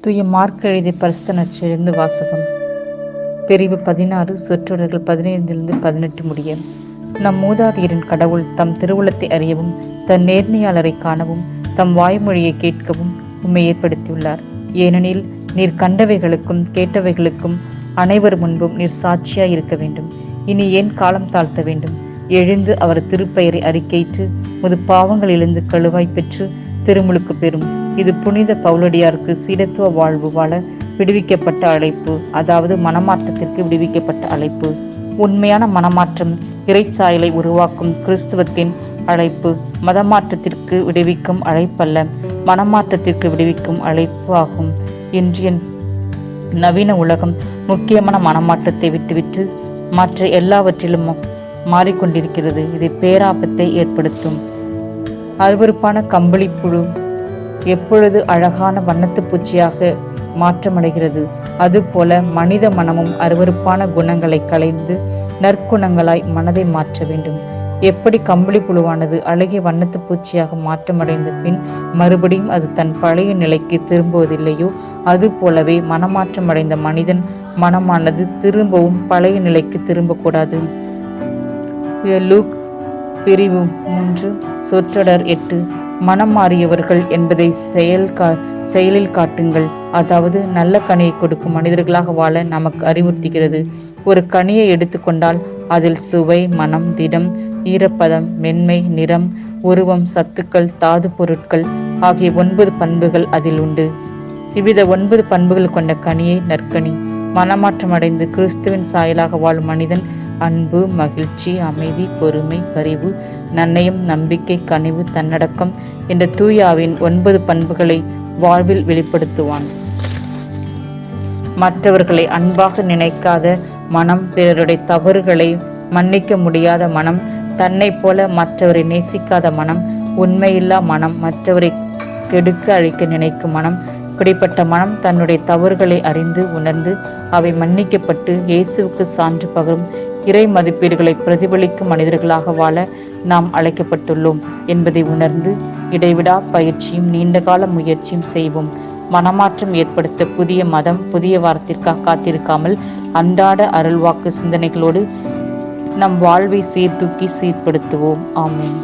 தூய மார்க் எழுதிய பரிசுத்த நற்செய்தியிலிருந்து வாசகம். பிரிவு 16 சொற்றொடர்கள் 15-18 முடிய. நம் மூதாதையரின் கடவுள் தம் திருவுளத்தை அறியவும் தன் நேர்மையாளரை காணவும் தம் வாய்மொழியை கேட்கவும் உம்மை ஏற்படுத்தியுள்ளார். ஏனெனில் நீர் கண்டவைகளுக்கும் கேட்டவைகளுக்கும் அனைவர் முன்பும் நீர் சாட்சியாய் இருக்க வேண்டும். இனி ஏன் காலம் தாழ்த்த வேண்டும்? எழுந்து அவர் திருப்பெயரை அறிக்கையிட்டு முது பாவங்களிலிருந்து கழுவாய் பெற்று திருமுழுக்கு பெறும். இது புனித பவுலடியாருக்கு சீடத்துவ வாழ்வு வாழ விடுவிக்கப்பட்ட அழைப்பு, அதாவது மனமாற்றத்திற்கு விடுவிக்கப்பட்ட அழைப்பு. உண்மையான மனமாற்றம் இறைச்சாயலை உருவாக்கும் கிறிஸ்துவத்தின் அழைப்பு. மதமாற்றத்திற்கு விடுவிக்கும் அழைப்பல்ல, மனமாற்றத்திற்கு விடுவிக்கும் அழைப்பு ஆகும். இன்றைய நவீன உலகம் முக்கியமான மனமாற்றத்தை விட்டுவிட்டு மற்ற எல்லாவற்றிலும் மாறிக்கொண்டிருக்கிறது. இது பேராபத்தை ஏற்படுத்தும். அருவருப்பான கம்பளி புழு எப்பொழுது அழகான வண்ணத்து பூச்சியாக மாற்றமடைகிறது, அதுபோல மனித மனமும் அருவருப்பான குணங்களை களைந்து நற்குணங்களாய் மனதை மாற்ற வேண்டும். எப்படி கம்பளி புழுவானது அழகிய வண்ணத்து பூச்சியாக மாற்றமடைந்த பின் மறுபடியும் அது தன் பழைய நிலைக்கு திரும்புவதில்லையோ, அது போலவே மனமாற்றமடைந்த மனிதன் மனமானது திரும்பவும் பழைய நிலைக்கு திரும்பக்கூடாது. லூக் பிரிவு 3 சொற்றொடர் 8. மனம் மாறியவர்கள் என்பதை செயலில் காட்டுங்கள். அதாவது நல்ல கனியை கொடுக்கும் மனிதர்களாக வாழ நமக்கு அறிவுறுத்துகிறது. ஒரு கனியை எடுத்துக்கொண்டால் அதில் சுவை, மனம், திடம், ஈரப்பதம், மென்மை, நிறம், உருவம், சத்துக்கள், தாது பொருட்கள் ஆகிய 9 பண்புகள் அதில் உண்டு. இவ்வித 9 பண்புகள் கொண்ட கனியே நற்கனி. மனமாற்றமடைந்து கிறிஸ்துவின் சாயலாக வாழும் மனிதன் அன்பு, மகிழ்ச்சி, அமைதி, பொறுமை, பரிவு, நன்னயம், நம்பிக்கை, கனிவு, தன்னடக்கம் என்ற தூயாவின் 9 பண்புகளை வாழ்வில் வெளிப்படுத்துவான். மற்றவர்களை அன்பாக நினைக்காத மனம், பிறருடைய தவறுகளை மன்னிக்க முடியாத மனம், தன்னை போல மற்றவரை நேசிக்காத மனம், உண்மையில்லா மனம், மற்றவரை கெடுக்க அழிக்க நினைக்கும் மனம். இப்படிப்பட்ட மனம் தன்னுடைய தவறுகளை அறிந்து உணர்ந்து அவை மன்னிக்கப்பட்டு இயேசுவுக்கு சான்று பகரும் இறை மதிப்பீடுகளை பிரதிபலிக்கும் மனிதர்களாக வாழ நாம் அழைக்கப்பட்டுள்ளோம் என்பதை உணர்ந்து இடைவிடா பயிற்சியும் நீண்டகால முயற்சியும் செய்வோம். மனமாற்றம் ஏற்படுத்த புதிய மதம், புதிய வாரத்திற்காக காத்திருக்காமல் அன்றாட அருள்வாக்கு சிந்தனைகளோடு நம் வாழ்வை சீர்தூக்கி சீர்படுத்துவோம். ஆமென்.